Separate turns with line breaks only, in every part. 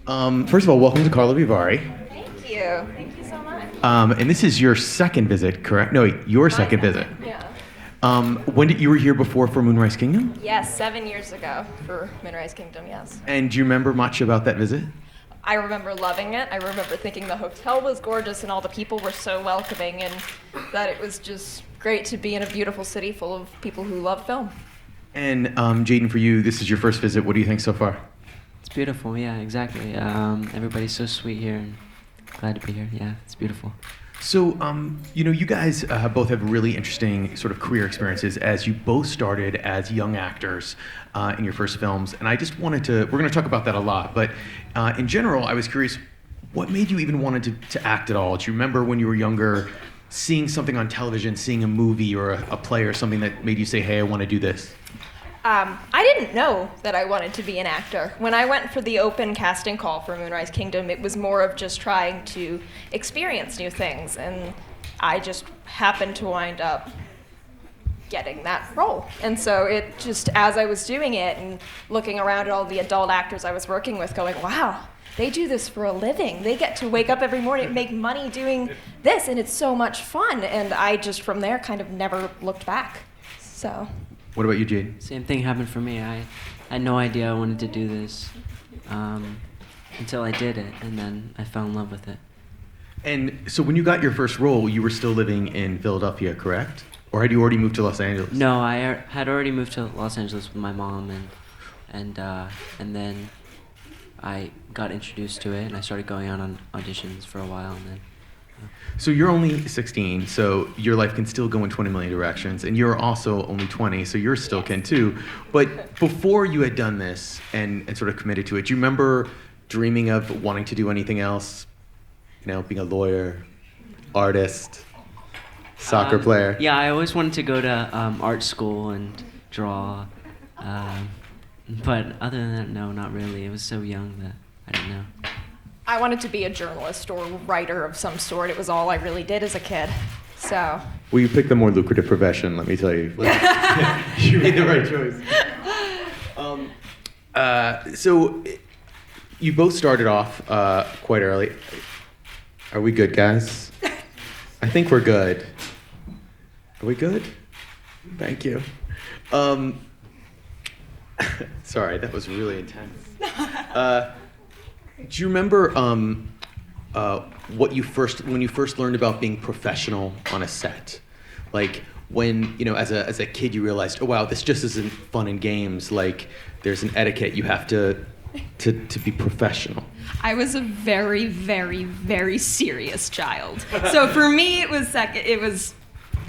First of all, welcome to Carlo Vivari.
Thank you. Thank you so much.
And this is your second visit, correct? No, your second visit.
Yeah.
When did you were here before for Moonrise Kingdom?
Yes, 7 years ago for Moonrise Kingdom, yes.
And do you remember much about that visit?
I remember loving it. I remember thinking the hotel was gorgeous and all the people were so welcoming and that it was just great to be in a beautiful city full of people who love film.
And Jaeden, for you, this is your first visit. What do you think so far?
It's beautiful, yeah, exactly. Everybody's so sweet here and glad to be here. Yeah, it's beautiful.
So, you guys both have really interesting sort of career experiences as you both started as young actors in your first films. And I just wanted to, we're going to talk about that a lot, but in general, I was curious, what made you even wanted to act at all? Do you remember when you were younger, seeing something on television, seeing a movie or a play or something that made you say, hey, I want to do this?
I didn't know that I wanted to be an actor. When I went for the open casting call for Moonrise Kingdom, it was more of just trying to experience new things, and I just happened to wind up getting that role. And so it just, as I was doing it and looking around at all the adult actors I was working with, going, wow, they do this for a living. They get to wake up every morning and make money doing this, and it's so much fun. And I just, from there, kind of never looked back. So...
What about you, Jaeden?
Same thing happened for me. I had no idea I wanted to do this until I did it, and then I fell in love with it.
And so when you got your first role, you were still living in Philadelphia, correct? Or had you already moved to Los Angeles?
No, I had already moved to Los Angeles with my mom, and then I got introduced to it, and I started going out on auditions for a while, and then...
So you're only 16, so your life can still go in 20 million directions, and you're also only 20, so you're still can too. But before you had done this and sort of committed to it, do you remember dreaming of wanting to do anything else? Being a lawyer, artist, soccer player?
Yeah, I always wanted to go to art school and draw, but other than that, no, not really. I was so young that I didn't know.
I wanted to be a journalist or writer of some sort. It was all I really did as a kid. So.
Well, you picked the more lucrative profession, let me tell you. You made the right choice. So you both started off quite early. Are we good, guys? I think we're good. Are we good? Thank you. Sorry, that was really intense. Do you remember when you first learned about being professional on a set? Like when, as a kid you realized, oh wow, this just isn't fun and games, like there's an etiquette, you have to be professional.
I was a very, very, very serious child. So for me it was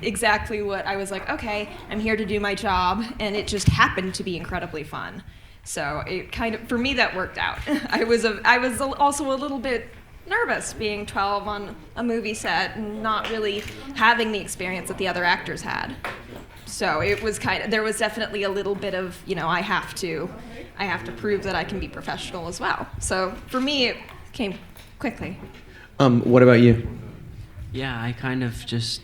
exactly what I was like, okay, I'm here to do my job, and it just happened to be incredibly fun. So it kind of, for me, that worked out. I was also a little bit nervous being 12 on a movie set and not really having the experience that the other actors had. So it was there was definitely a little bit of, I have to prove that I can be professional as well. So for me, it came quickly.
What about you?
Yeah, I kind of just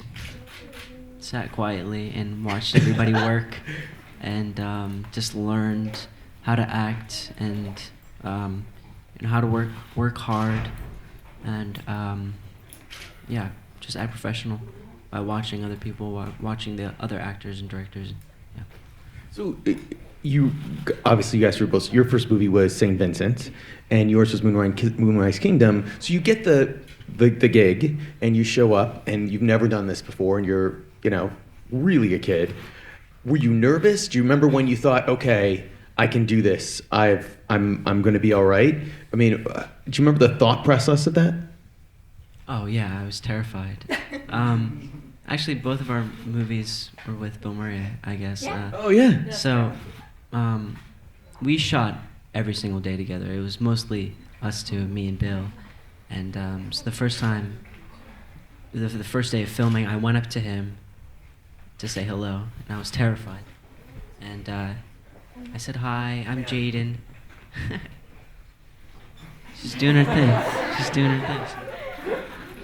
sat quietly and watched everybody work and just learned how to act and how to work hard and just act professional by watching other people, watching the other actors and directors. Yeah.
So you guys were both, your first movie was St. Vincent and yours was Moonrise Kingdom. So you get the gig and you show up and you've never done this before and you're really a kid. Were you nervous? Do you remember when you thought, okay, I can do this. I'm going to be all right. I mean, do you remember the thought process of that?
Oh yeah, I was terrified. Actually, both of our movies were with Bill Murray, I guess.
Yeah.
Oh yeah.
So, we shot every single day together. It was mostly us two, me and Bill. And so the first day of filming, I went up to him to say hello, and I was terrified. And I said, hi, I'm Jaeden. She's doing her thing. She's doing her thing.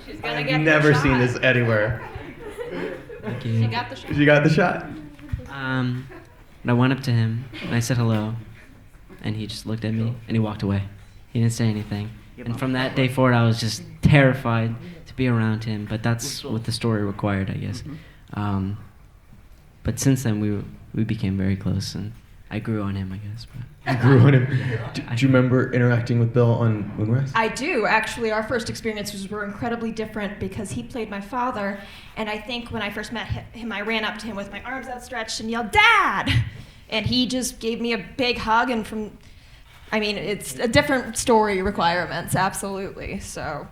She's gonna
I've
get
never
the
seen
shot.
this anywhere.
Thank you.
She got the shot.
You got the shot.
And I went up to him, and I said hello, and he just looked at me, and he walked away. He didn't say anything. And from that day forward, I was just terrified to be around him. But that's what the story required, I guess. But since then, we became very close, and I grew on him, I guess. But.
You grew on him. Do you remember interacting with Bill on Moonrise?
I do. Actually, our first experiences were incredibly different because he played my father, and I think when I first met him, I ran up to him with my arms outstretched and yelled, "Dad!" And he just gave me a big hug, and it's a different story requirements, absolutely, so.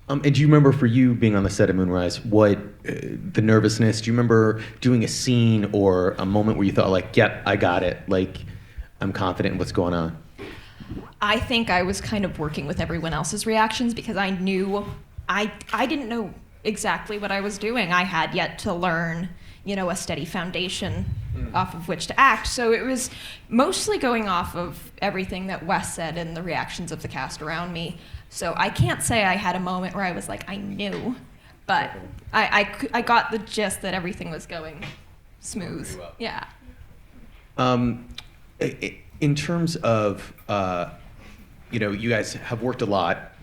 And do you remember, for you being on the set of Moonrise, what the nervousness? Do you remember doing a scene or a moment where you thought, like, "Yep, I got it. Like, I'm confident in what's going on"?
I think I was kind of working with everyone else's reactions because I knew I didn't know exactly what I was doing. I had yet to learn, a steady foundation off of which to act. So it was mostly going off of everything that Wes said and the reactions of the cast around me. So I can't say I had a moment where I was like, I knew, but I got the gist that everything was going smooth. Well. Yeah.
In terms of, you guys have worked a lot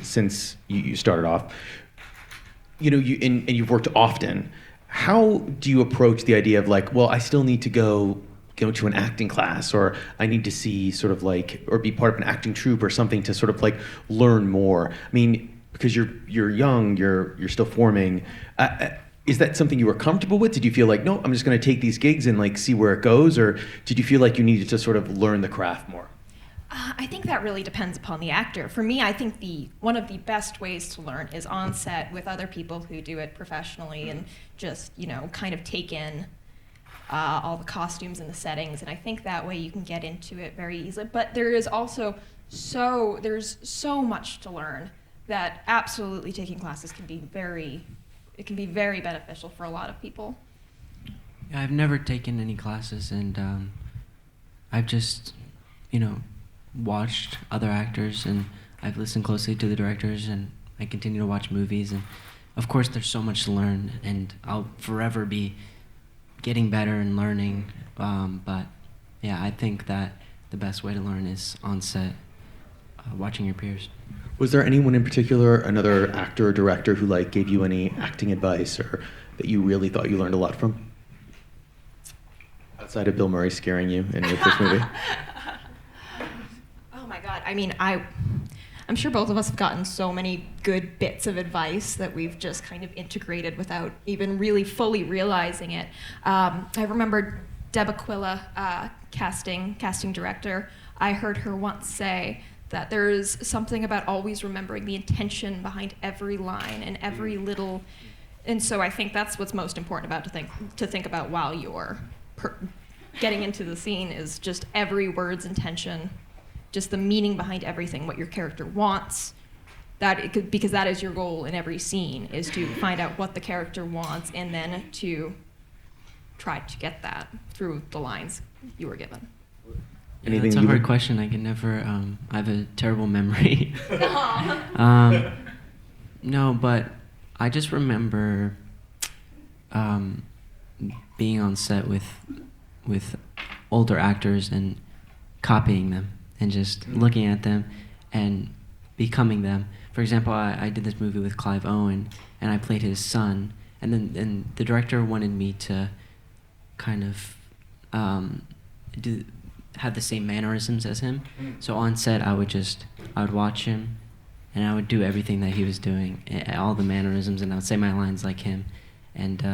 since you started off. And you've worked often. How do you approach the idea of, like, well, I still need to go to an acting class, or I need to see sort of like, or be part of an acting troupe or something to sort of like learn more? I mean, because you're young, you're still forming. Is that something you were comfortable with? Did you feel like, no, I'm just going to take these gigs and like see where it goes? Or did you feel like you needed to sort of learn the craft more?
I think that really depends upon the actor. For me, I think one of the best ways to learn is on set with other people who do it professionally and just, kind of take in all the costumes and the settings. And I think that way you can get into it very easily. But there is also there's so much to learn that absolutely taking classes can be very beneficial for a lot of people.
Yeah, I've never taken any classes, and I've just, watched other actors, and I've listened closely to the directors, and I continue to watch movies, and of course there's so much to learn, and I'll forever be getting better and learning, but yeah, I think that the best way to learn is on set, watching your peers.
Was there anyone in particular, another actor or director, who like gave you any acting advice, or that you really thought you learned a lot from? Outside of Bill Murray scaring you in your first movie?
Oh my God! I mean, I'm sure both of us have gotten so many good bits of advice that we've just kind of integrated without even really fully realizing it. I remember Deb Aquila, casting director. I heard her once say that there's something about always remembering the intention behind every line and every little, and so I think that's what's most important about to think about while you're getting into the scene, is just every word's intention, just the meaning behind everything, what your character wants, because that is your goal in every scene, is to find out what the character wants and then to try to get that through the lines you were given.
Yeah, that's a hard question. I can never. I have a terrible memory. No, but I just remember being on set with older actors and copying them and just looking at them and becoming them. For example, I did this movie with Clive Owen, and I played his son, and the director wanted me to kind of have the same mannerisms as him. So on set, I would watch him, and I would do everything that he was doing, all the mannerisms, and I would say my lines like him. And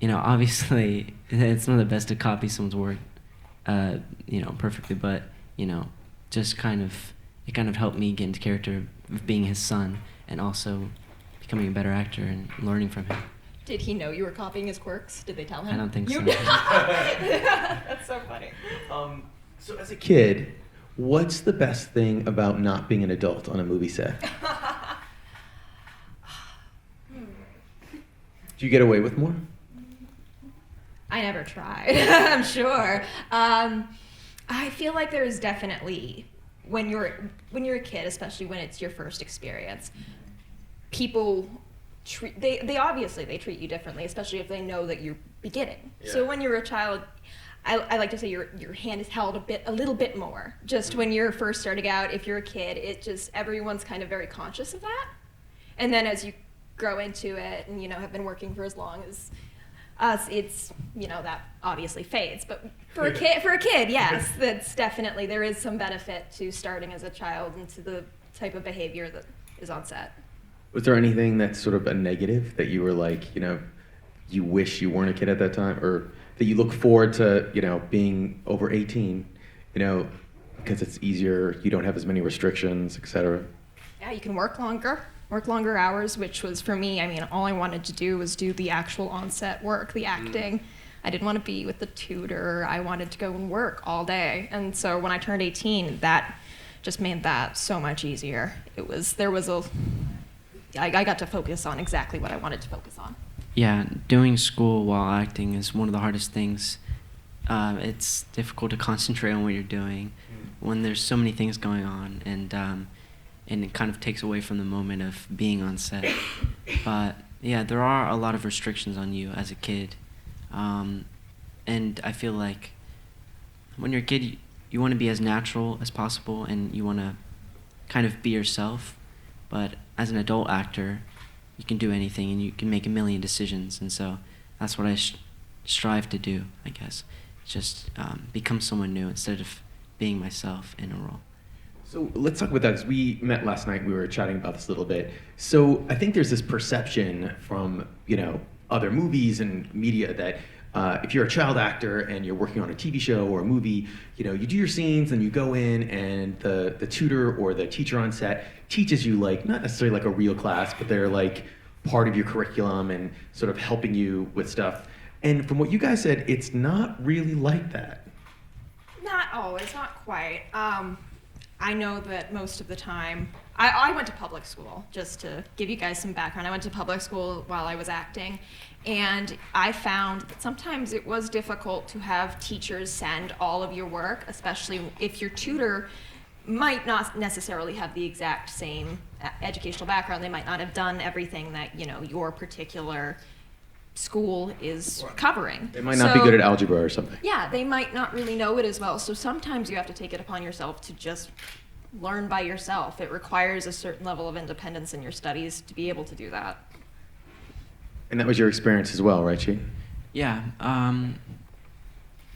obviously, it's not the best to copy someone's work, perfectly, but just it kind of helped me get into character of being his son, and also becoming a better actor and learning from him.
Did he know you were copying his quirks? Did they tell him?
I don't think so.
That's so funny.
So as a kid, what's the best thing about not being an adult on a movie set? Do you get away with more?
I never tried, I'm sure. I feel like there's definitely, when you're a kid, especially when it's your first experience, people they obviously treat you differently, especially if they know that you're beginning. Yeah. So when you're a child, I like to say your hand is held a little bit more. Just when you're first starting out, if you're a kid, everyone's kind of very conscious of that. And then as you grow into it and, have been working for as long as us, it's, that obviously fades. But for a kid, yes, that's definitely, there is some benefit to starting as a child and to the type of behavior that is on set.
Was there anything that's sort of a negative that you were like, you wish you weren't a kid at that time, or that you look forward to, being over 18, because it's easier, you don't have as many restrictions, etc.?
Yeah, you can work longer hours, which was for me, all I wanted to do was do the actual on-set work, the acting. I didn't want to be with the tutor. I wanted to go and work all day. And so when I turned 18, that just made that so much easier. I got to focus on exactly what I wanted to focus on.
Yeah, doing school while acting is one of the hardest things. It's difficult to concentrate on what you're doing when there's so many things going on, and it kind of takes away from the moment of being on set. But yeah, there are a lot of restrictions on you as a kid, and I feel like when you're a kid, you want to be as natural as possible, and you want to kind of be yourself. But as an adult actor, you can do anything, and you can make a million decisions, and so that's what I strive to do, I guess. Just become someone new instead of being myself in a role.
So let's talk about that, because we met last night, we were chatting about this a little bit. So I think there's this perception from, other movies and media that if you're a child actor and you're working on a TV show or a movie, you do your scenes and you go in and the tutor or the teacher on set teaches you, like, not necessarily like a real class, but they're like part of your curriculum and sort of helping you with stuff. And from what you guys said, it's not really like that.
Not always, not quite. I know that most of the time, I went to public school, just to give you guys some background. I went to public school while I was acting, and I found that sometimes it was difficult to have teachers send all of your work, especially if your tutor might not necessarily have the exact same educational background. They might not have done everything that, your particular school is covering.
They might not be good at algebra or something.
Yeah, they might not really know it as well. So sometimes you have to take it upon yourself to just learn by yourself. It requires a certain level of independence in your studies to be able to do that.
And that was your experience as well, right, Chi?
Yeah,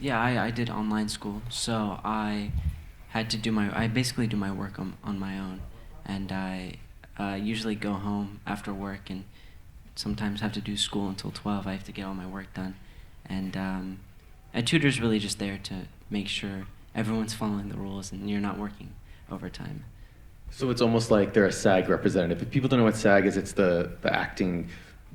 I did online school, so I had to I basically do my work on my own, and I usually go home after work and sometimes have to do school until 12. I have to get all my work done, and a tutor's really just there to make sure everyone's following the rules and you're not working overtime.
So it's almost like they're a SAG representative. If people don't know what SAG is, it's the acting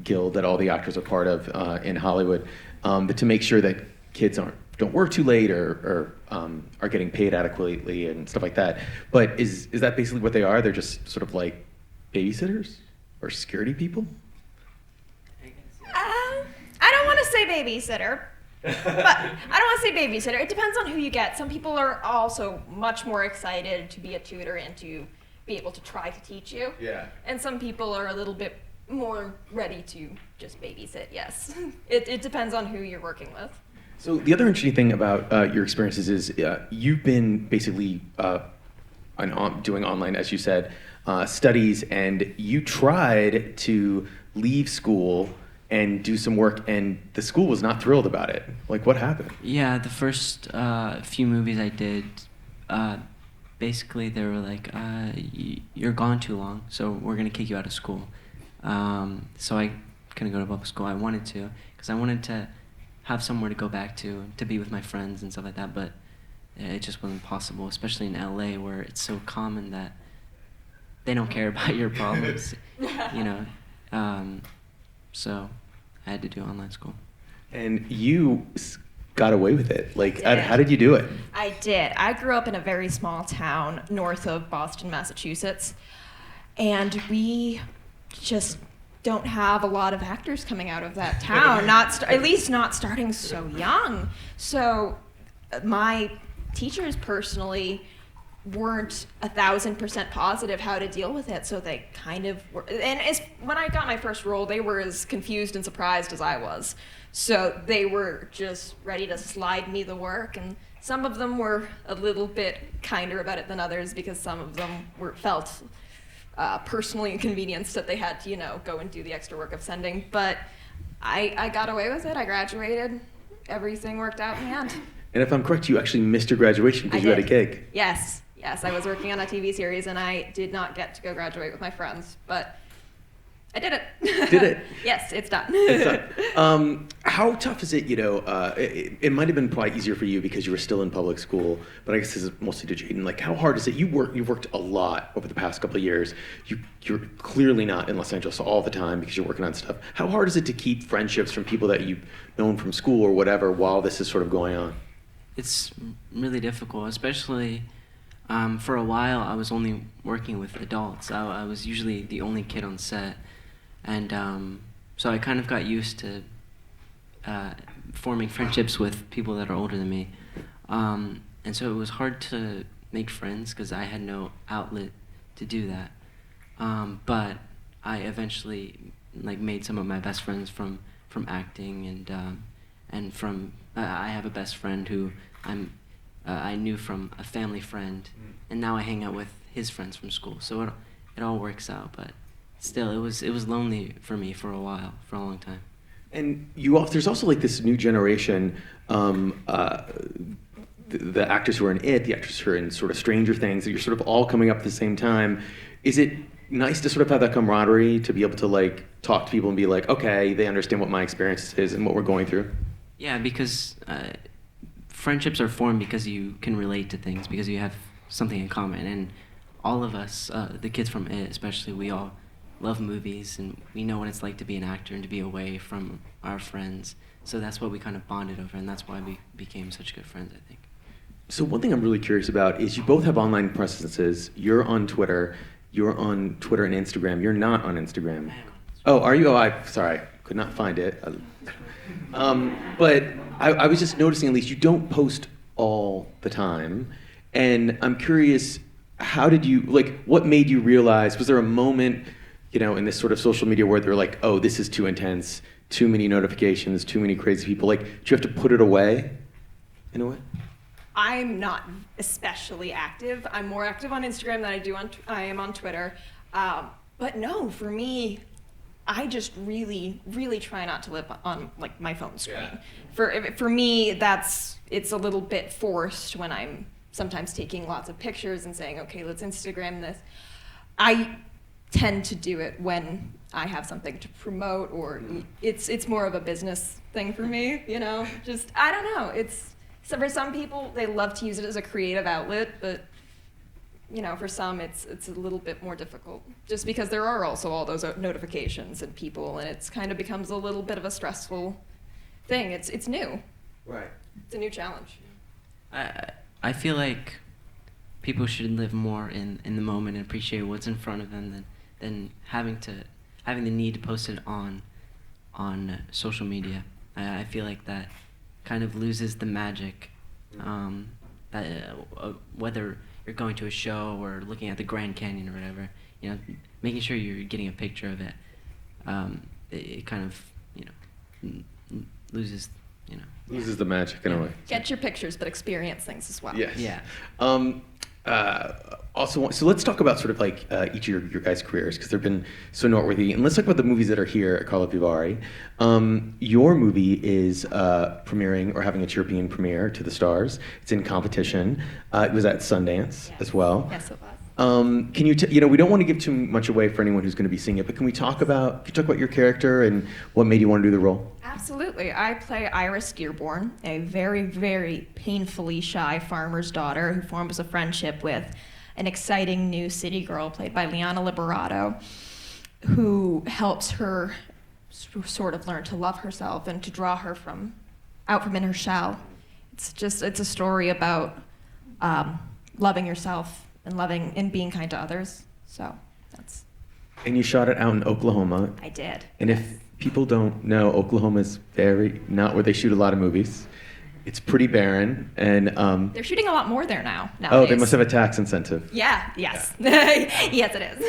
guild that all the actors are part of in Hollywood, but to make sure that kids don't work too late or are getting paid adequately and stuff like that. But is that basically what they are? They're just sort of like babysitters or security people?
I don't want to say babysitter, but I don't want to say babysitter. It depends on who you get. Some people are also much more excited to be a tutor and to be able to try to teach you. Yeah. And some people are a little bit more ready to just babysit, yes. It depends on who you're working with.
So the other interesting thing about your experiences is you've been basically doing online, as you said, studies, and you tried to leave school and do some work, and the school was not thrilled about it. Like, what happened?
Yeah, the first few movies I did, basically they were like, you're gone too long, so we're going to kick you out of school. So I couldn't go to public school. I wanted to, because I wanted to have somewhere to go back to be with my friends and stuff like that, but it just wasn't possible, especially in LA, where it's so common that they don't care about your problems, so I had to do online school.
And you got away with it. Like, how did you do it?
I did. I grew up in a very small town north of Boston, Massachusetts, and we just don't have a lot of actors coming out of that town, at least not starting so young. So my teachers personally weren't 1,000% positive how to deal with it, so they kind of were. And when I got my first role, they were as confused and surprised as I was. So they were just ready to slide me the work, and some of them were a little bit kinder about it than others because some of them felt personally inconvenienced that they had to, go and do the extra work of sending. But I got away with it. I graduated. Everything worked out in the end.
And if I'm correct, you actually missed your graduation because you had a gig.
Yes, I was working on a TV series, and I did not get to go graduate with my friends, but I did it.
Did it?
Yes, it's done.
It's done. How tough is it, it might have been probably easier for you because you were still in public school, but I guess this is mostly to Jaeden. Like, how hard is it? You've worked a lot over the past couple of years. You're clearly not in Los Angeles all the time because you're working on stuff. How hard is it to keep friendships from people that you've known from school or whatever while this is sort of going on?
It's really difficult, especially for a while I was only working with adults. I was usually the only kid on set. And so I kind of got used to forming friendships with people that are older than me. And so it was hard to make friends because I had no outlet to do that. But I eventually made some of my best friends from acting and from I have a best friend who I knew from a family friend, and now I hang out with his friends from school. So it all works out, but still, it was lonely for me for a while, for a long time.
And there's also like this new generation, the actors who are in it, the actors who are in sort of Stranger Things, that you're sort of all coming up at the same time. Is it nice to sort of have that camaraderie, to be able to like talk to people and be like, okay, they understand what my experience is and what we're going through?
Yeah, because friendships are formed because you can relate to things, because you have something in common. And all of us, the kids from it especially, we all love movies, and we know what it's like to be an actor and to be away from our friends. So that's what we kind of bonded over, and that's why we became such good friends, I think.
So one thing I'm really curious about is you both have online presences. You're on Twitter and Instagram. You're not on Instagram. Oh, are you? Oh, sorry, could not find it. But I was just noticing, at least, you don't post all the time. And I'm curious, what made you realize, was there a moment, in this sort of social media where they're like, oh, this is too intense, too many notifications, too many crazy people? Like, do you have to put it away in a way?
I'm not especially active. I'm more active on Instagram than I am on Twitter. But no, for me, I just really, really try not to live on like my phone screen. Yeah. For me, it's a little bit forced when I'm sometimes taking lots of pictures and saying, okay, let's Instagram this. I tend to do it when I have something to promote, or it's more of a business thing for me, just, I don't know. So for some people, they love to use it as a creative outlet, but for some, it's a little bit more difficult, just because there are also all those notifications and people, and it's kind of becomes a little bit of a stressful thing. It's new.
Right.
It's a new challenge.
I feel like people should live more in the moment and appreciate what's in front of them than having the need to post it on social media. I feel like that kind of loses the magic. Whether you're going to a show or looking at the Grand Canyon or whatever, making sure you're getting a picture of it, it kind of, loses,
Loses the magic in a way.
Get your pictures, but experience things as well.
Yes.
Yeah.
Also, so let's talk about sort of like each of your guys' careers, because they've been so noteworthy. And let's talk about the movies that are here at Carlo Vivari. Your movie is premiering or having its European premiere to the stars. It's in competition. It was at Sundance as well.
Yes, it was.
Can you, we don't want to give too much away for anyone who's going to be seeing it, but can you talk about your character and what made you want to do the role?
Absolutely. I play Iris Dearborn, a very, very painfully shy farmer's daughter who forms a friendship with an exciting new city girl played by Liana Liberato, who helps her sort of learn to love herself and to draw her out from in her shell. It's a story about loving yourself and being kind to others. So that's.
And you shot it out in Oklahoma.
I did.
And if people don't know, Oklahoma is not where they shoot a lot of movies. It's pretty barren, and
They're shooting a lot more there now.
oh,
Nowadays.
they must have a tax incentive.
Yeah. Yes. Yes, it is.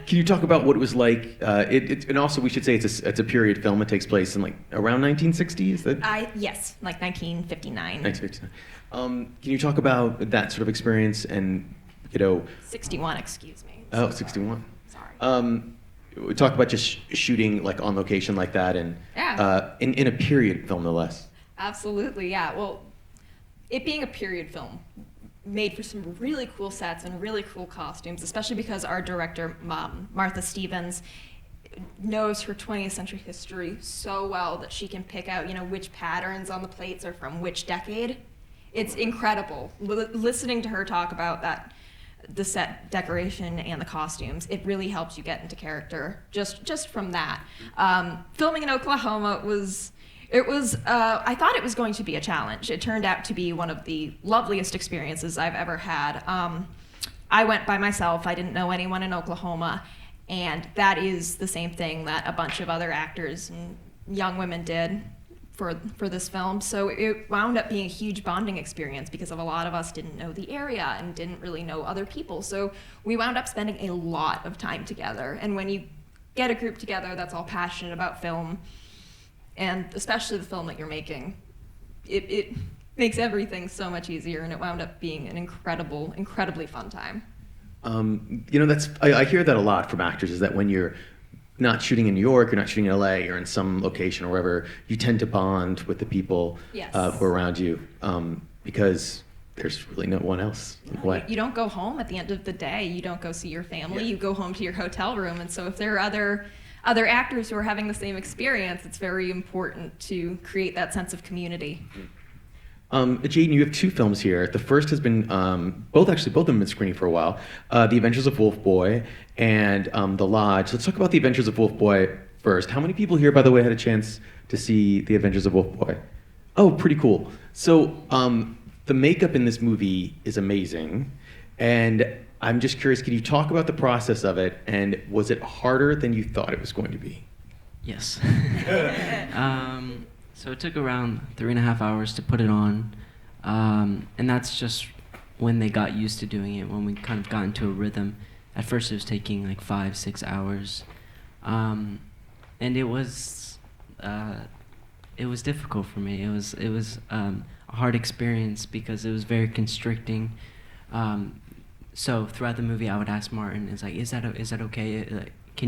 Can you talk about what it was like? And also, we should say it's a period film. It takes place in like around 1960. Is that?
Yes, like 1959.
1959. Can you talk about that sort of experience and
61, excuse me.
Oh, 61.
Sorry.
We talk about just shooting like on location like that, and
Yeah.
in a period film, no less.
Absolutely, yeah. Well, it being a period film made for some really cool sets and really cool costumes, especially because our director, Martha Stevens, knows her 20th century history so well that she can pick out, which patterns on the plates are from which decade. It's incredible. Listening to her talk about that, the set decoration and the costumes, it really helps you get into character just from that. Filming in Oklahoma was I thought it was going to be a challenge. It turned out to be one of the loveliest experiences I've ever had. I went by myself. I didn't know anyone in Oklahoma, and that is the same thing that a bunch of other actors and young women did for this film. So it wound up being a huge bonding experience because of a lot of us didn't know the area and didn't really know other people. So we wound up spending a lot of time together. And when you get a group together that's all passionate about film, and especially the film that you're making, it makes everything so much easier, and it wound up being an incredibly fun time.
I hear that a lot from actors, is that when you're not shooting in New York, you're not shooting in LA, or in some location or wherever, you tend to bond with the people
Yes.
who are around you, because there's really no one else.
You don't go home at the end of the day. You don't go see your family.
Yeah.
You go home to your hotel room. And so if there are other actors who are having the same experience, it's very important to create that sense of community.
Jaeden, you have two films here. The first has been, both of them have been screening for a while, The Adventures of Wolfboy and The Lodge. Let's talk about The Adventures of Wolfboy first. How many people here, by the way, had a chance to see The Adventures of Wolfboy? Oh, pretty cool. So the makeup in this movie is amazing, and I'm just curious, can you talk about the process of it, and was it harder than you thought it was going to be?
Yes. So it took around 3.5 hours to put it on, and that's just when they got used to doing it, when we kind of got into a rhythm. At first it was taking like 5-6 hours, and it was difficult for me. It was a hard experience because it was very constricting. So throughout the movie, I would ask Martin, "Is that okay? Like, do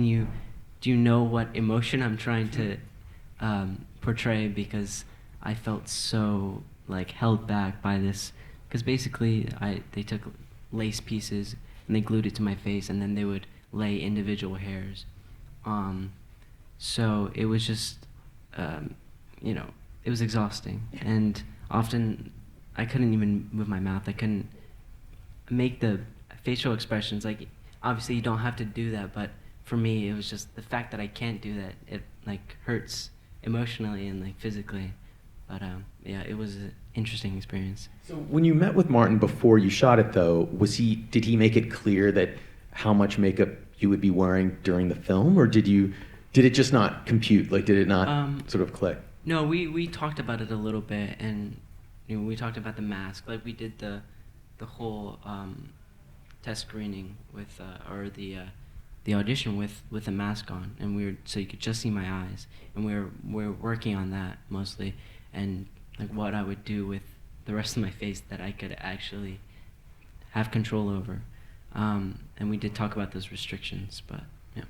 you know what emotion I'm trying to portray?" Because I felt so like held back by this. Because basically, they took lace pieces and they glued it to my face, and then they would lay individual hairs. So it was just, it was exhausting, and often I couldn't even move my mouth. I couldn't make the facial expressions. Like, obviously you don't have to do that, but for me it was just the fact that I can't do that. It like hurts emotionally and like physically. But yeah, it was an interesting experience.
So when you met with Martin before you shot it, though, did he make it clear that how much makeup you would be wearing during the film, or did it just not compute? Like, did it not sort of click?
No, we talked about it a little bit, and we talked about the mask. Like, we did the whole test screening with the audition with a mask on, and so you could just see my eyes, and we're working on that mostly, and like what I would do with the rest of my face that I could actually have control over, and we did talk about those restrictions, but yeah.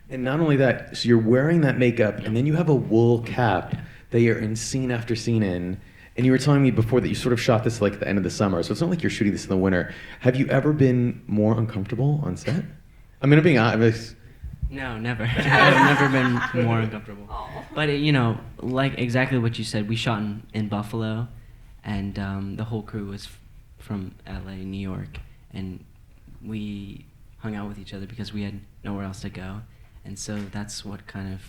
And not only that, so you're wearing that makeup, and then you have a wool cap that you're in scene after scene in. And you were telling me before that you sort of shot this like at the end of the summer, so it's not like you're shooting this in the winter. Have you ever been more uncomfortable on set? I mean, I'm being honest.
No, never. I've never been more uncomfortable. But like exactly what you said, we shot in Buffalo, and the whole crew was from LA, New York, and we hung out with each other because we had nowhere else to go, and so that's what kind of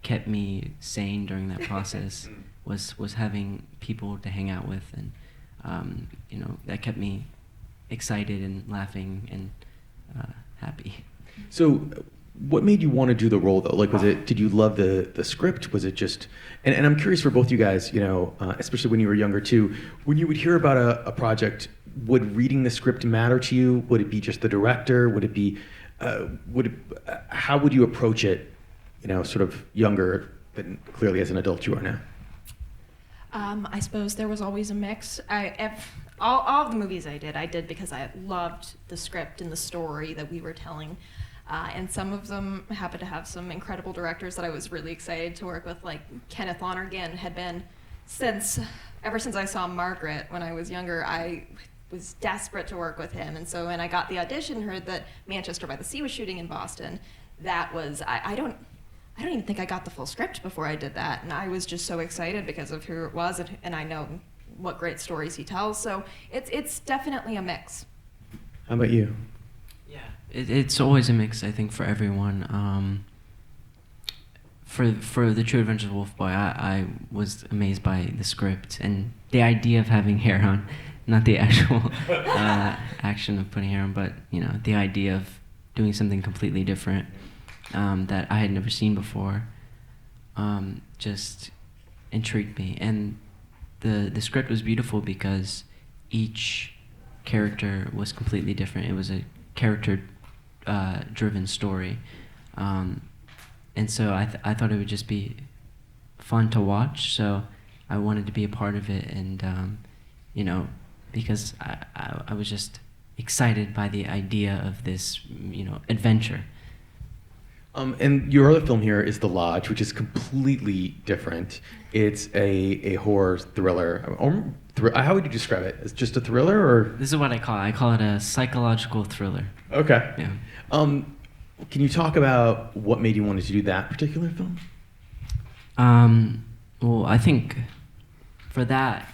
kept me sane during that process. was having people to hang out with, and that kept me excited and laughing and happy.
So what made you want to do the role though? Like, did you love the script? Was it just, and I'm curious for both you guys, especially when you were younger too, when you would hear about a project, would reading the script matter to you? Would it be just the director? Would it be, how would you approach it, sort of younger than clearly as an adult you are now?
I suppose there was always a mix. All of the movies I did because I loved the script and the story that we were telling. And some of them happened to have some incredible directors that I was really excited to work with, like Kenneth Lonergan had been ever since I saw Margaret when I was younger. I was desperate to work with him, and so when I got the audition, heard that Manchester by the Sea was shooting in Boston, that was I don't even think I got the full script before I did that, and I was just so excited because of who it was, and I know what great stories he tells. So it's definitely a mix.
How about you?
Yeah, it's always a mix, I think, for everyone. For the True Adventures of Wolfboy, I was amazed by the script and the idea of having hair on, not the actual action of putting hair on, but the idea of doing something completely different that I had never seen before, just intrigued me. And the script was beautiful because each character was completely different. It was a character driven story, and so I thought it would just be fun to watch, so I wanted to be a part of it, and because I was just excited by the idea of this adventure.
And your other film here is The Lodge, which is completely different. It's a horror thriller. How would you describe it? It's just a thriller, or?
This is what I call it. I call it a psychological thriller.
Okay.
Yeah.
Can you talk about what made you want to do that particular film?
Well, I think for that,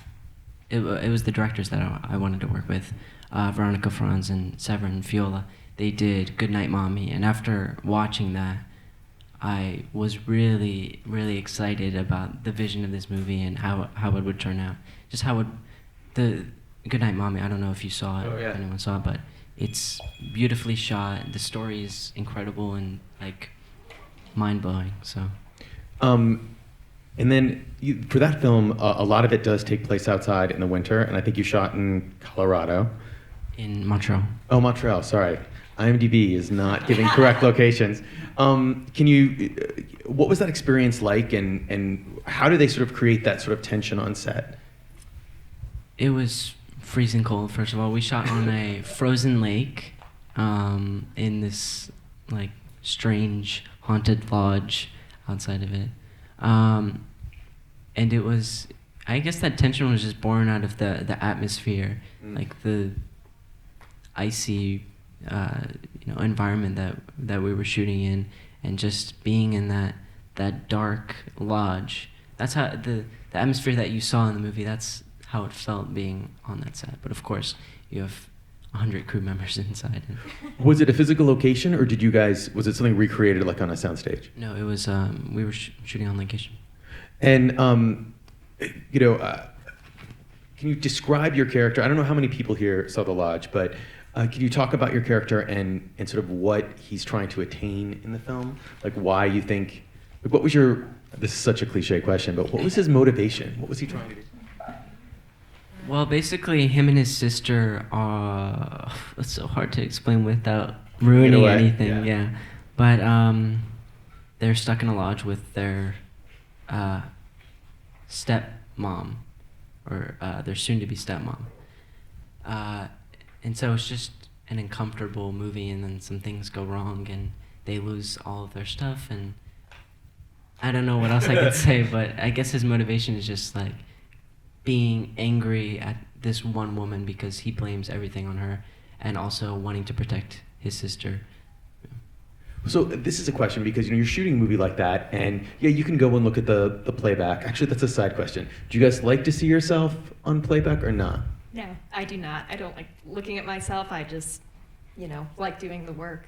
it was the directors that I wanted to work with, Veronica Franz and Severin Fiola. They did Goodnight Mommy, and after watching that, I was really, really excited about the vision of this movie and how it would turn out. Just how the Goodnight Mommy, I don't know if you saw it, if anyone saw it, but it's beautifully shot. The story is incredible and mind-blowing. So.
And then for that film, a lot of it does take place outside in the winter, and I think you shot in Colorado.
In Montreal.
Oh, Montreal, sorry. IMDb is not giving correct locations. What was that experience like, and how do they sort of create that sort of tension on set?
It was freezing cold, first of all. We shot on a frozen lake in this strange haunted lodge outside of it. And it was, I guess that tension was just born out of the atmosphere, the icy environment that we were shooting in, and just being in that dark lodge. That's how the atmosphere that you saw in the movie, that's how it felt being on that set. But of course, you have 100 crew members inside.
Was it a physical location, or was it something recreated on a soundstage?
No, it was, we were shooting on location. And,
can you describe your character? I don't know how many people here saw The Lodge, but can you talk about your character and sort of what he's trying to attain in the film? Why you think, what was this is such a cliche question, but what was his motivation? What was he trying to do?
Well, basically, him and his sister are, it's so hard to explain without ruining anything, yeah. But they're stuck in a lodge with their stepmom, or their soon-to-be stepmom. And so it's just an uncomfortable movie, and then some things go wrong, and they lose all of their stuff, and I don't know what else I could say, but I guess his motivation is just being angry at this one woman because he blames everything on her, and also wanting to protect his sister.
So this is a question because you're shooting a movie like that, and you can go and look at the playback. Actually, that's a side question. Do you guys like to see yourself on playback or not?
No, I do not. I don't like looking at myself. I just, like doing the work.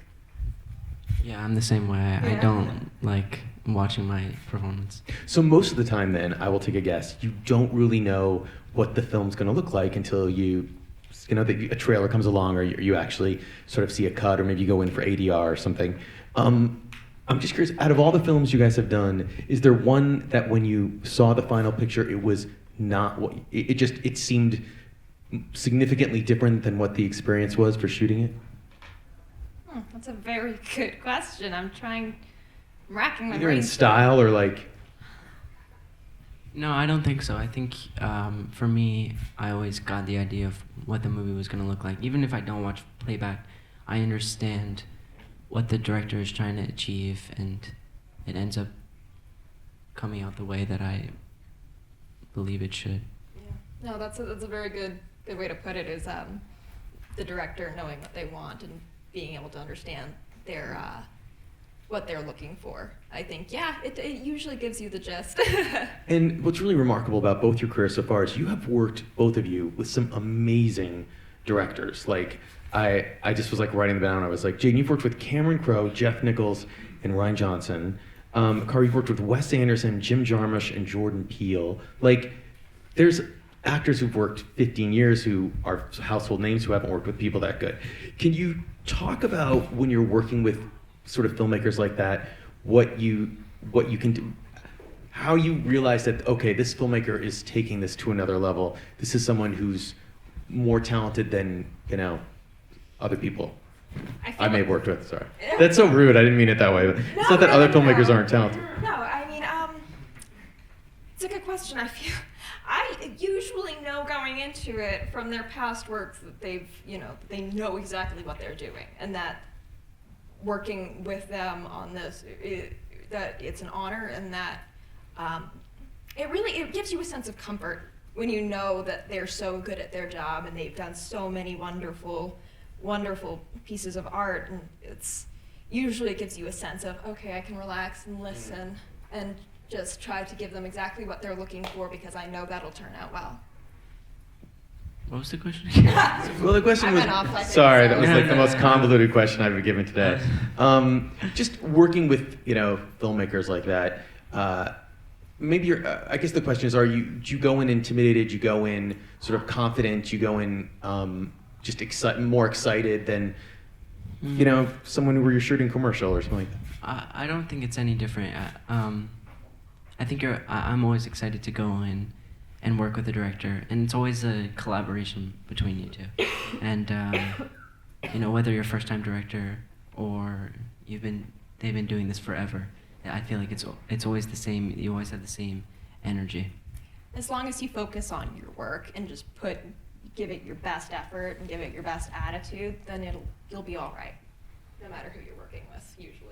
Yeah, I'm the same way. I don't like watching my performance.
So most of the time then, I will take a guess, you don't really know what the film's going to look like until a trailer comes along, or you actually sort of see a cut, or maybe you go in for ADR or something. I'm just curious, out of all the films you guys have done, is there one that when you saw the final picture, it was not what, it seemed significantly different than what the experience was for shooting it?
That's a very good question. I'm racking my
Either in
brains.
style or like...
No, I don't think so. I think for me, I always got the idea of what the movie was going to look like. Even if I don't watch playback, I understand what the director is trying to achieve, and it ends up coming out the way that I believe it should.
Yeah. No, that's a very good way to put it, is the director knowing what they want and being able to understand their what they're looking for. I think, yeah, it usually gives you the gist.
And what's really remarkable about both your careers so far is you have worked, both of you, with some amazing directors. Like, I just was like writing them down. I was like, Jaeden, you've worked with Cameron Crowe, Jeff Nichols, and Rian Johnson. Kara, you've worked with Wes Anderson, Jim Jarmusch, and Jordan Peele. Like, there's actors who've worked 15 years who are household names who haven't worked with people that good. Can you talk about when you're working with sort of filmmakers like that, what you can do, how you realize that, okay, this filmmaker is taking this to another level. This is someone who's more talented than, other people I may have worked with, sorry. That's so rude, I didn't mean it that way. It's not that other filmmakers aren't talented.
No, I mean, it's a good question. I usually know going into it from their past works that they know exactly what they're doing, and that working with them on this, that it's an honor, and that it gives you a sense of comfort when you know that they're so good at their job and they've done so many wonderful pieces of art, and it gives you a sense of, okay, I can relax and listen and just try to give them exactly what they're looking for, because I know that'll turn out well.
What was the question?
Well, the question was, sorry, that was like the most convoluted question I've been given today. Just working with, filmmakers like that, maybe I guess the question is, do you go in intimidated, you go in sort of confident, you go in just more excited than, someone where you're shooting commercial or something like that?
I don't think it's any different. I think I'm always excited to go in and work with the director, and it's always a collaboration between you two. And whether you're a first-time director or they've been doing this forever, I feel like it's always the same. You always have the same energy.
As long as you focus on your work and just give it your best effort and give it your best attitude, then you'll be all right, no matter who you're working with, usually.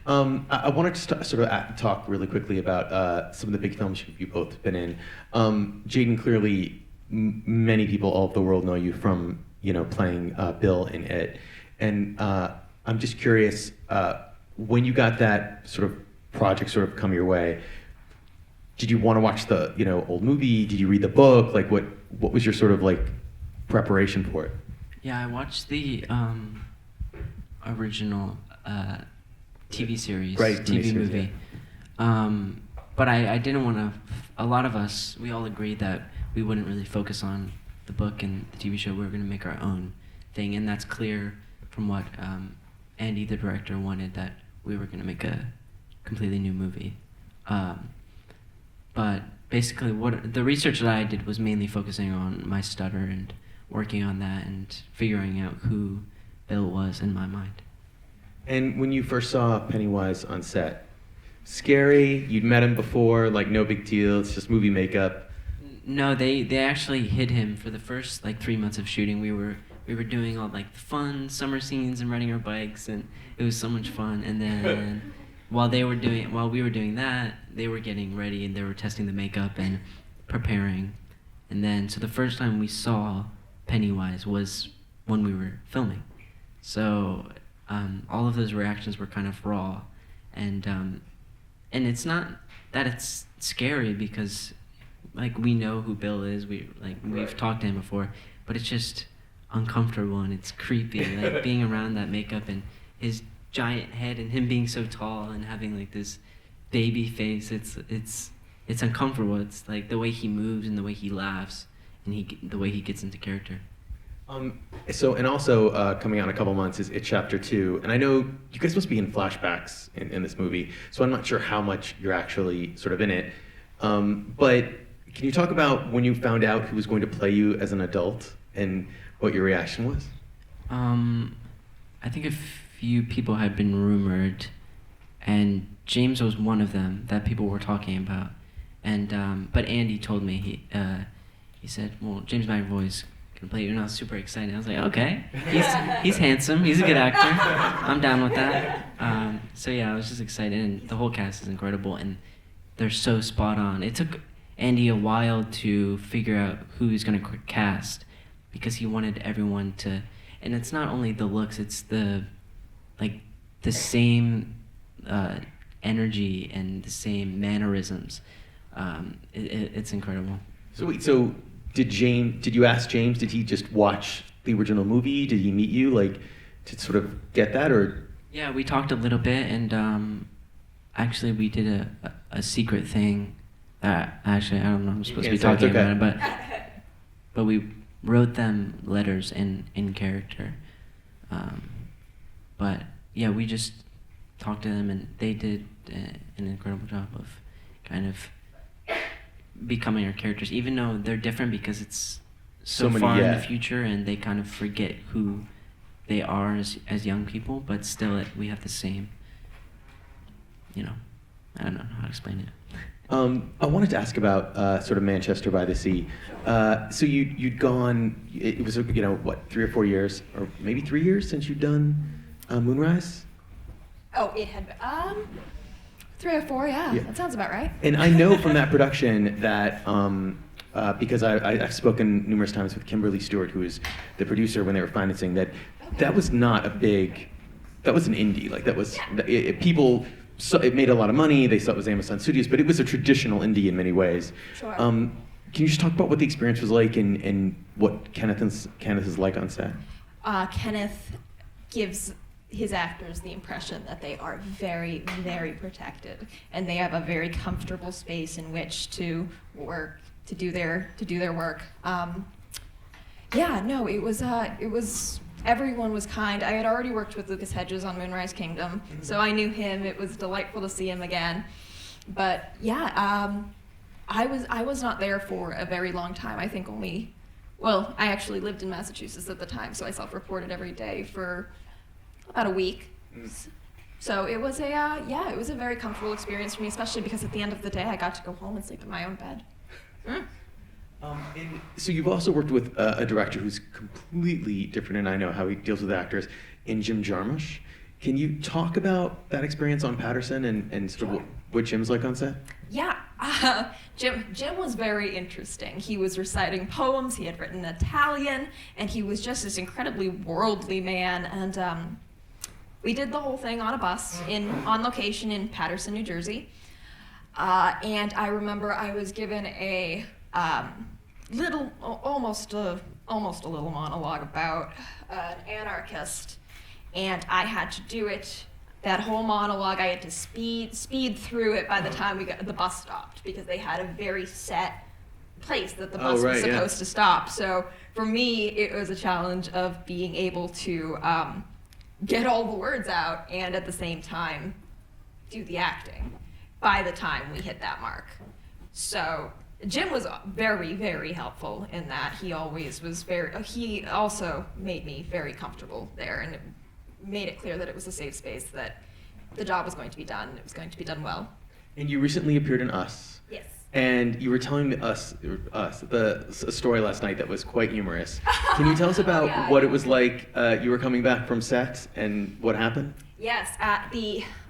I wanted to sort of talk really quickly about some of the big films you've both been in. Jaeden, clearly, many people all over the world know you from, playing Bill in It. And I'm just curious, when you got that sort of project sort of come your way, did you want to watch the, old movie? Did you read the book? Like, what was your sort of like preparation for it?
Yeah, I watched the original TV series,
right,
TV
series,
movie.
Yeah.
But I didn't want to, a lot of us, we all agreed that we wouldn't really focus on the book and the TV show. We were going to make our own thing, and that's clear from what Andy, the director, wanted, that we were going to make a completely new movie. But basically, the research that I did was mainly focusing on my stutter and working on that and figuring out who Bill was in my mind.
And when you first saw Pennywise on set, scary? You'd met him before, like no big deal, it's just movie makeup?
No, they actually hid him for the first 3 months of shooting. We were doing all the fun summer scenes and riding our bikes, and it was so much fun. And then while we were doing that, they were getting ready and they were testing the makeup and preparing. And then so the first time we saw Pennywise was when we were filming. So all of those reactions were kind of raw, and it's not that it's scary, because we know who Bill is. We've talked to him before, but it's just uncomfortable and it's creepy, being around that makeup and his giant head and him being so tall and having this baby face. It's uncomfortable. It's the way he moves and the way he laughs and the way he gets into character.
So, and also coming out in a couple months is It Chapter 2. And I know you guys must be in flashbacks in this movie, so I'm not sure how much you're actually sort of in it. But can you talk about when you found out who was going to play you as an adult and what your reaction was?
I think a few people had been rumored, and James was one of them that people were talking about. And but Andy told me, he said, well, James McAvoy's gonna play you, and I was super excited. I was like, okay, he's handsome, he's a good actor, I'm down with that. So yeah, I was just excited, and the whole cast is incredible, and they're so spot on. It took Andy a while to figure out who he's gonna cast, because he wanted everyone to, and it's not only the looks, it's the same energy and the same mannerisms. It's incredible.
So wait, so did you ask James, did he just watch the original movie? Did he meet you, like, to sort of get that, or?
Yeah, we talked a little bit, and actually we did a secret thing that, actually, I don't know, I'm supposed to be talking about it, but we wrote them letters in character. But yeah, we just talked to them, and they did an incredible job of kind of becoming our characters, even though they're different because it's so far in the future, and they kind of forget who they are as young people, but still we have the same, I don't know how to explain it.
I wanted to ask about sort of Manchester by the Sea. So you'd gone, it was, 3 or 4 years, or maybe 3 years since you'd done Moonrise?
Oh, it had been, 3 or 4, yeah, that sounds about right.
And I know from that production that, because I've spoken numerous times with Kimberly Stewart, who was the producer when they were financing, that was not that was an indie, like that was, people, so it made a lot of money, they saw it was Amazon Studios, but it was a traditional indie in many ways.
Sure.
Can you just talk about what the experience was like and what Kenneth is like on set?
Kenneth gives his actors the impression that they are very, very protected, and they have a very comfortable space in which to work, to do their work. It was everyone was kind. I had already worked with Lucas Hedges on Moonrise Kingdom, so I knew him. It was delightful to see him again. But yeah, I was not there for a very long time. I think I actually lived in Massachusetts at the time, so I self-reported every day for about a week. So it was it was a very comfortable experience for me, especially because at the end of the day I got to go home and sleep in my own bed.
And so you've also worked with a director who's completely different, and I know how he deals with actors, in Jim Jarmusch. Can you talk about that experience on Paterson and sort of what Jim's like on set?
Yeah, Jim was very interesting. He was reciting poems, he had written Italian, and he was just this incredibly worldly man. And we did the whole thing on a bus on location in Paterson, New Jersey. And I remember I was given a almost a little monologue about an anarchist, and I had to do it. That whole monologue, I had to speed through it by the time the bus stopped, because they had a very set place that the bus was supposed to stop. So for me, it was a challenge of being able to get all the words out and at the same time do the acting by the time we hit that mark. So Jim was very, very helpful in that. He always was he also made me very comfortable there, and it made it clear that it was a safe space, that the job was going to be done, and it was going to be done well.
And you recently appeared in Us.
Yes.
And you were telling us a story last night that was quite humorous. Can you tell us about what it was like? You were coming back from set, and what happened? Yes,
at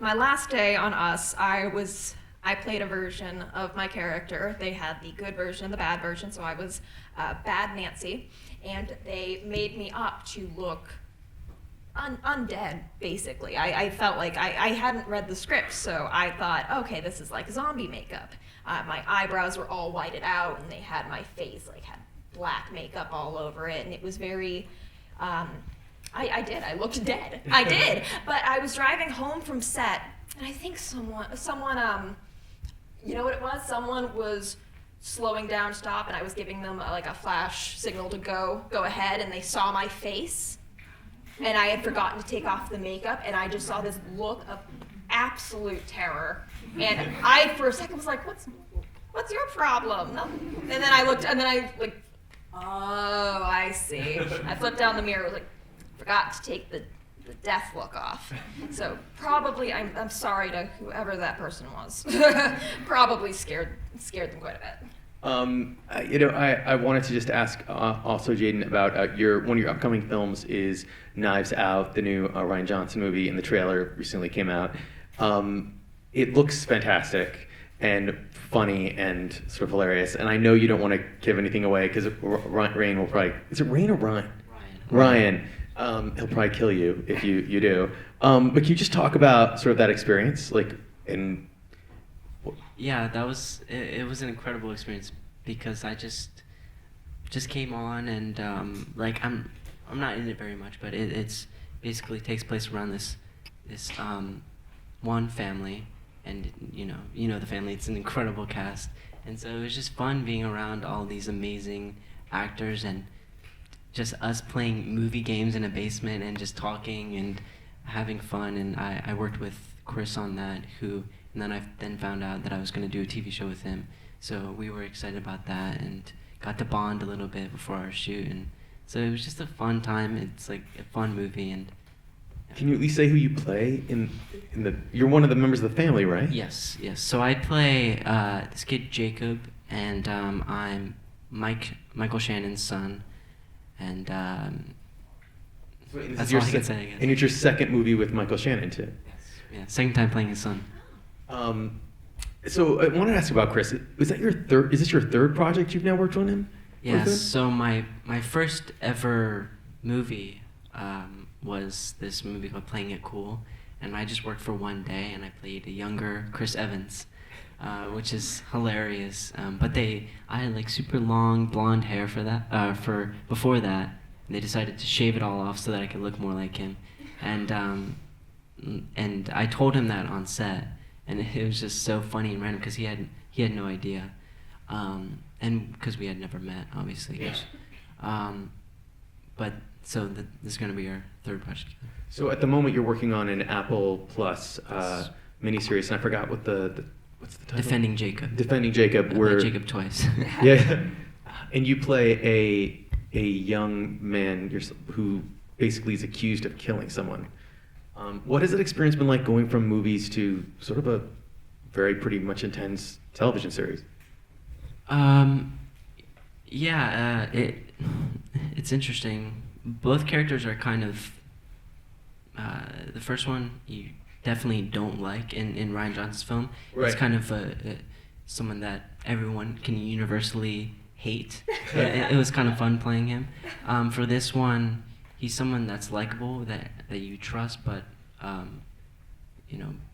my last day on Us, I played a version of my character. They had the good version, the bad version, so I was Bad Nancy, and they made me up to look undead, basically. I felt like I hadn't read the script, so I thought, okay, this is like zombie makeup. My eyebrows were all whited out, and they had my face had black makeup all over it, and it was very, I looked dead. I did, but I was driving home from set, and I think someone, you know what it was? Someone was slowing down, stop, and I was giving them like a flash signal to go ahead, and they saw my face, and I had forgotten to take off the makeup, and I just saw this look of absolute terror, and I for a second was like, what's your problem? Nothing. And then I looked, and then I like, oh, I see. I flipped down the mirror, was like, forgot to take the death look off. So probably, I'm sorry to whoever that person was. Probably scared them quite a bit.
I wanted to just ask also, Jaeden, about one of your upcoming films is Knives Out, the new Rian Johnson movie, and the trailer recently came out. It looks fantastic and funny and sort of hilarious, and I know you don't want to give anything away because Ryan will probably, is it Ryan or Ryan? Ryan. He'll probably kill you if you do. But can you just talk about sort of that experience,
Yeah, it was an incredible experience because I just came on and I'm not in it very much, but it's basically takes place around this one family, and you know the family. It's an incredible cast, and so it was just fun being around all these amazing actors and just us playing movie games in a basement and just talking and having fun. And I worked with Chris on that, and then I found out that I was going to do a TV show with him. So we were excited about that and got to bond a little bit before our shoot. And so it was just a fun time. It's like a fun movie. And
can you at least say who you play you're one of the members of the family, right?
Yes. So I play this kid Jacob, and I'm Michael Shannon's son. And that's all I can say, I guess.
And it's your second movie with Michael Shannon, too.
Yes. Yeah, second time playing his son.
So I wanted to ask about Chris. Is this your third project you've now worked on him?
Yes. So my first ever movie was this movie called Playing It Cool, and I just worked for one day, and I played a younger Chris Evans. Which is hilarious. But I had like super long blonde hair for that. For before that, and they decided to shave it all off so that I could look more like him. And I told him that on set, and it was just so funny and random because he had no idea, and because we had never met, obviously.
Yeah.
But so this is going to be our third project.
So at the moment, you're working on an Apple Plus miniseries, and I forgot what's the title?
Defending Jacob.
Defending Jacob.
Where Jacob twice.
Yeah, and you play a young man who basically is accused of killing someone. What has that experience been like, going from movies to sort of a very pretty much intense television series?
It's interesting. Both characters are kind of the first one you definitely don't like in Rian Johnson's film. Right. It's kind of someone that everyone can universally hate. It was kind of fun playing him. For this one, he's someone that's likable, that you trust, but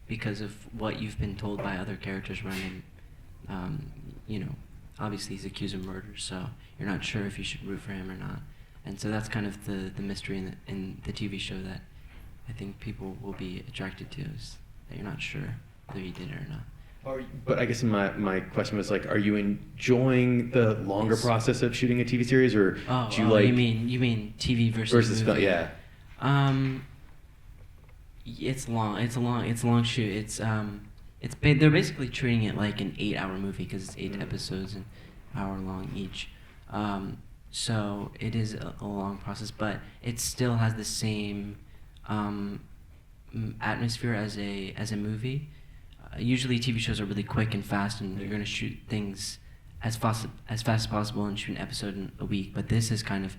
because of what you've been told by other characters around him, obviously he's accused of murder, so you're not sure if you should root for him or not. And so that's kind of the mystery in the TV show that I think people will be attracted to, is that you're not sure whether he did it or not.
But I guess my question was like, are you enjoying the longer process of shooting a TV series, or do you like?
You mean TV versus movie?
Film? Yeah.
It's long. It's a long shoot. They're basically treating it like an 8-hour movie because it's 8 episodes and hour long each. So it is a long process, but it still has the same atmosphere as a movie. Usually TV shows are really quick and fast, and you're going to shoot things as fast as possible and shoot an episode in a week. But this is kind of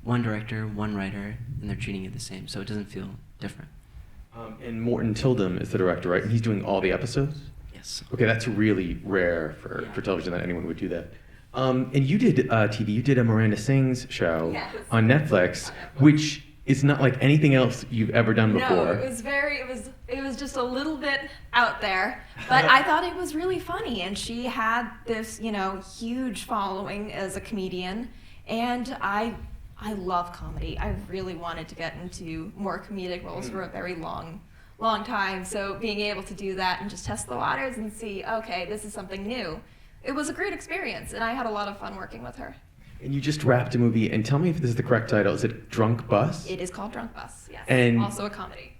one director, one writer, and they're treating it the same, so it doesn't feel different.
And Morton Tildum is the director, right? And he's doing all the episodes?
Yes.
Okay, that's really rare for television that anyone would do that. And you did TV. You did a Miranda Sings show on Netflix, which is not like anything else you've ever done before.
No, it was just a little bit out there, but I thought it was really funny. And she had this, huge following as a comedian, and I love comedy. I really wanted to get into more comedic roles for a very long time. So being able to do that and just test the waters and see, okay, this is something new. it was a great experience, and I had a lot of fun working with her.
And you just wrapped a movie, and tell me if this is the correct title. Is it Drunk Bus?
It is called Drunk Bus, yes.
And
also a comedy.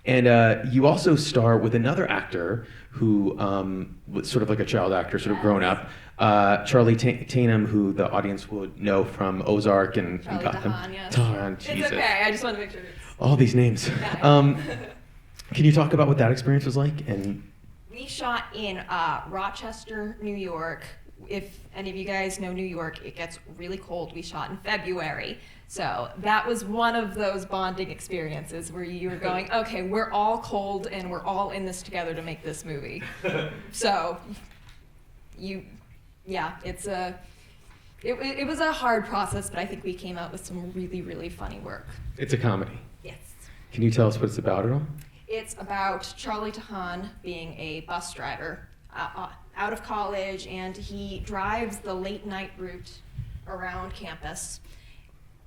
And you also star with another actor who was sort of like a child actor, sort of grown up, Charlie Tatum, who the audience would know from Ozark and Gotham.
Tahan, yes.
Tahan, Jesus.
It's okay, I just wanted to make sure.
All these names. Can you talk about what that experience was like? And
we shot in Rochester, New York. If any of you guys know New York, it gets really cold. We shot in February. So that was one of those bonding experiences where you're going, okay, we're all cold and we're all in this together to make this movie. So it was a hard process, but I think we came out with some really, really funny work.
it's a comedy.
Yes.
Can you tell us what it's about at all?
It's about Charlie Tahan being a bus driver out of college, and he drives the late night route around campus.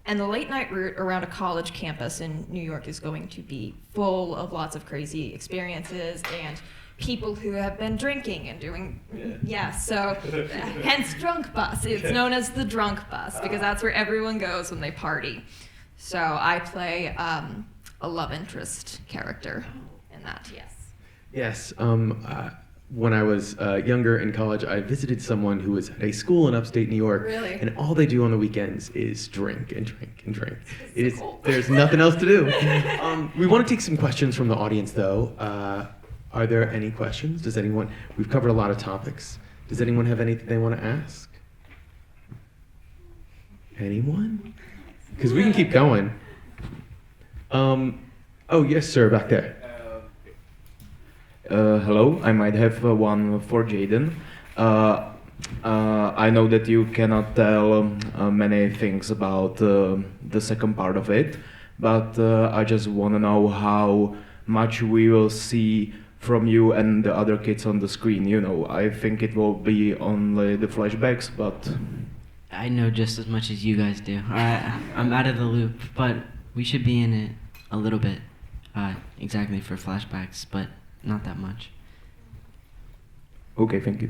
And the late night route around a college campus in New York is going to be full of lots of crazy experiences and people who have been drinking and doing, so hence Drunk Bus. It's known as the Drunk Bus because that's where everyone goes when they party. So I play a love interest character in that, yes.
Yes. When I was younger in college, I visited someone who was at a school in upstate New York.
Really?
And all they do on the weekends is drink and drink and drink.
It's so cool.
There's nothing else to do. We want to take some questions from the audience, though. Are there any questions? We've covered a lot of topics. Does anyone have anything they want to ask? Anyone? Because we can keep going. Oh, yes, sir, back there.
Hello, I might have one for Jaeden. I know that you cannot tell many things about the second part of it, but I just want to know how much we will see from you and the other kids on the screen. You know, I think it will be only the flashbacks, but...
I know just as much as you guys do. I'm out of the loop, but we should be in it a little bit, exactly for flashbacks, but not that much.
Okay, thank you.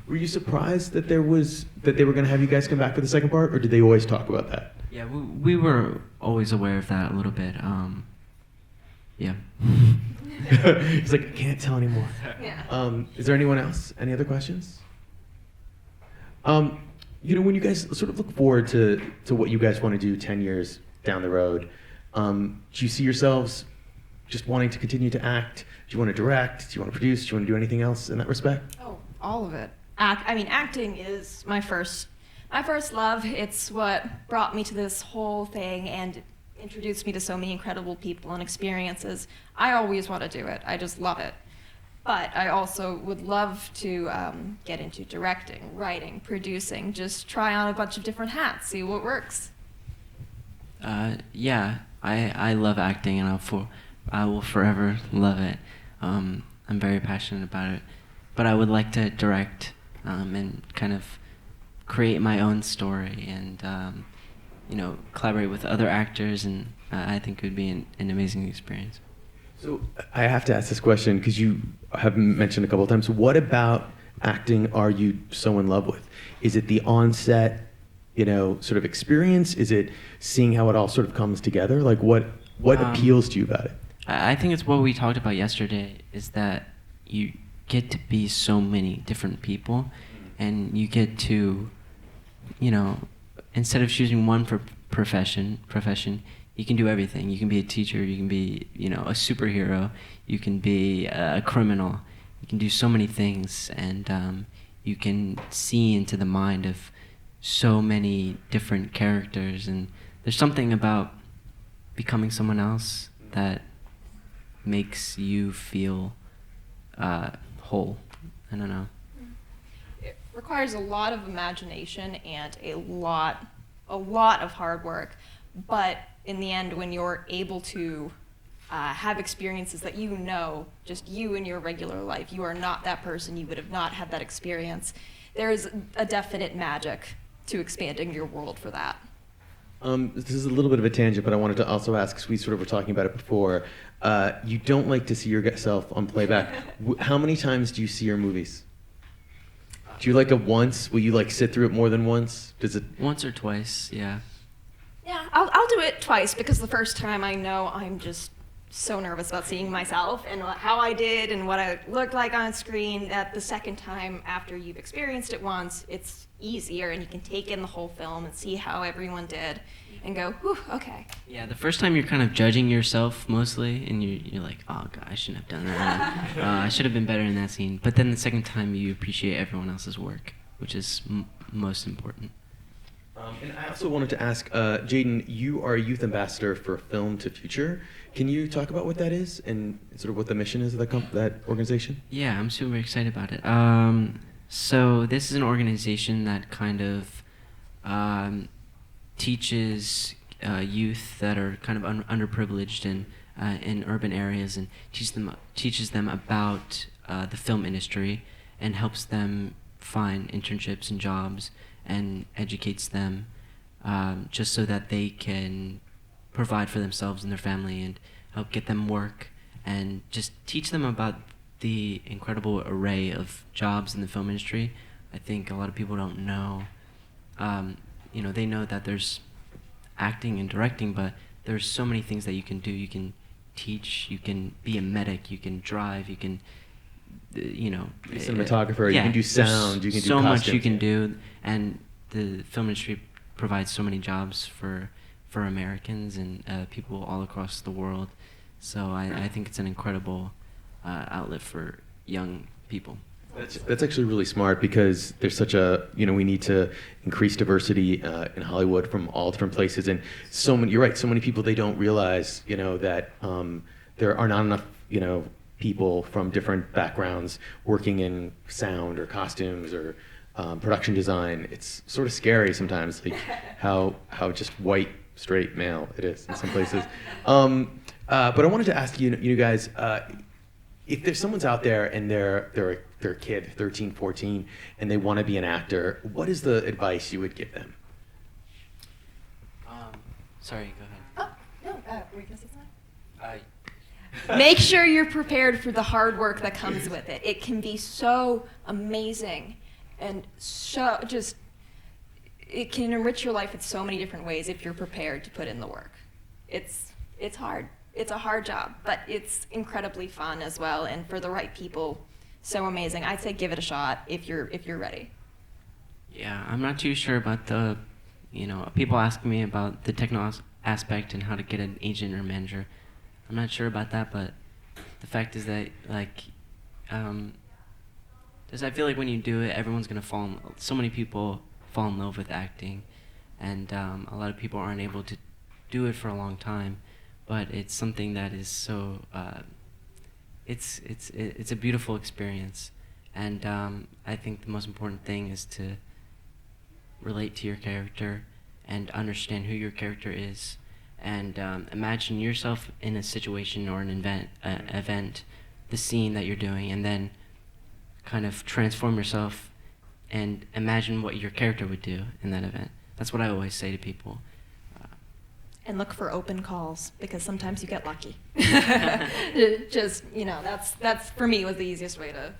Were you surprised that they were going to have you guys come back for the second part, or did they always talk about that?
Yeah, we were always aware of that a little bit. Yeah.
He's like, I can't tell anymore.
Yeah.
Is there anyone else? Any other questions? When you guys sort of look forward to what you guys want to do 10 years down the road, do you see yourselves just wanting to continue to act? Do you want to direct? Do you want to produce? Do you want to do anything else in that respect?
Oh, all of it. Acting is my first love. It's what brought me to this whole thing and introduced me to so many incredible people and experiences. I always want to do it. I just love it. But I also would love to get into directing, writing, producing, just try on a bunch of different hats, see what works.
Yeah, I love acting, and I will forever love it. I'm very passionate about it, but I would like to direct and kind of create my own story and collaborate with other actors, and I think it would be an amazing experience.
So I have to ask this question because you have mentioned a couple of times. What about acting are you so in love with? Is it the on-set, sort of experience? Is it seeing how it all sort of comes together? Like what appeals to you about it?
I think it's what we talked about yesterday, is that you get to be so many different people, and you get to, instead of choosing one for profession, you can do everything. You can be a teacher, you can be, a superhero, you can be a criminal. You can do so many things, and you can see into the mind of so many different characters, and there's something about becoming someone else that makes you feel whole. I don't know.
It requires a lot of imagination and a lot of hard work, but in the end, when you're able to have experiences that just you in your regular life, you are not that person, you would have not had that experience, there is a definite magic to expanding your world for that.
This is a little bit of a tangent, but I wanted to also ask, because we sort of were talking about it before, you don't like to see yourself on playback. How many times do you see your movies? Do you like it once? Will you like sit through it more than once? Does it?
Once or twice, yeah.
Yeah, I'll do it twice because the first time I know I'm just so nervous about seeing myself and how I did and what I looked like on screen. That the second time after you've experienced it once, it's easier and you can take in the whole film and see how everyone did and go, whew, okay.
Yeah, the first time you're kind of judging yourself mostly, and you're like, oh god, I shouldn't have done that. I should have been better in that scene. But then the second time you appreciate everyone else's work, which is most important.
And I also wanted to ask, Jaeden, you are a youth ambassador for Film to Future. Can you talk about what that is and sort of what the mission is of that organization?
Yeah, I'm super excited about it. So this is an organization that kind of teaches youth that are kind of underprivileged in urban areas and teaches them about the film industry and helps them find internships and jobs and educates them just so that they can provide for themselves and their family and help get them work and just teach them about the incredible array of jobs in the film industry. I think a lot of people don't know. They know that there's acting and directing, but there's so many things that you can do. You can teach, you can be a medic, you can drive, you can,
Be a cinematographer, you can do sound, you can do
so
costumes.
much you can do, and the film industry provides so many jobs for Americans and people all across the world. So I think it's an incredible outlet for young people.
That's actually really smart because there's such a, we need to increase diversity in Hollywood from all different places. And you're right, so many people, they don't realize, that there are not enough, people from different backgrounds working in sound or costumes or production design. It's sort of scary sometimes, like how just white, straight male it is in some places. But I wanted to ask you guys, if there's someone's out there and they're a kid, 13, 14, and they want to be an actor, what is the advice you would give them?
Sorry, go ahead.
Oh, no, were you going to say something? Make sure you're prepared for the hard work that comes with it. It can be so amazing and so just, it can enrich your life in so many different ways if you're prepared to put in the work. It's hard. It's a hard job, but it's incredibly fun as well, and for the right people, so amazing. I'd say give it a shot if you're ready.
Yeah, I'm not too sure about the, people ask me about the technical aspect and how to get an agent or manager. I'm not sure about that, but the fact is that, I feel like when you do it, everyone's gonna so many people fall in love with acting, and a lot of people aren't able to do it for a long time. But it's something that is so, it's a beautiful experience, and I think the most important thing is to relate to your character and understand who your character is, and imagine yourself in a situation or an event, the scene that you're doing, and then kind of transform yourself and imagine what your character would do in that event. That's what I always say to people.
And look for open calls, because sometimes you get lucky. Just, that's for me was the easiest way to,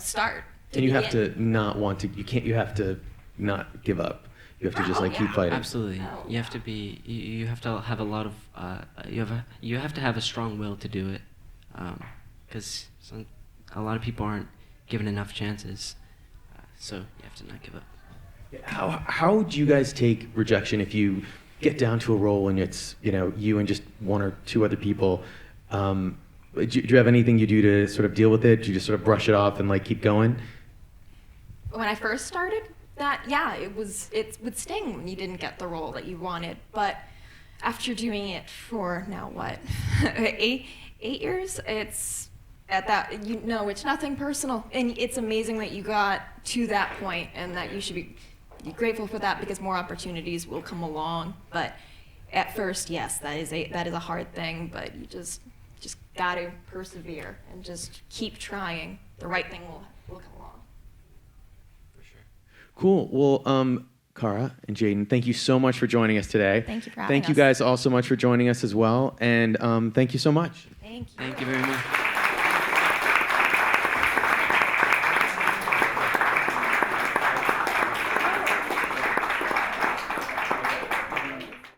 start.
And you have to not want to, you have to not give up. You have to just keep fighting.
Absolutely. You have to be, you have to have a lot of, you have to have a strong will to do it. Because a lot of people aren't given enough chances. So you have to not give up.
How do you guys take rejection if you get down to a role and it's you and just one or two other people? Do you have anything you do to sort of deal with it? Do you just sort of brush it off and keep going?
When I first started, it would sting when you didn't get the role that you wanted. But after doing it for now what, 8 years, it's at that it's nothing personal, and it's amazing that you got to that point, and that you should be grateful for that because more opportunities will come along. But at first, yes, that is a hard thing, but you just got to persevere and just keep trying. The right thing will come along.
For sure.
Cool. Well, Kara and Jaeden, thank you so much for joining us today.
Thank you for having us.
Thank you guys all so much for joining us as well, and thank you so much.
Thank you.
Thank you very much.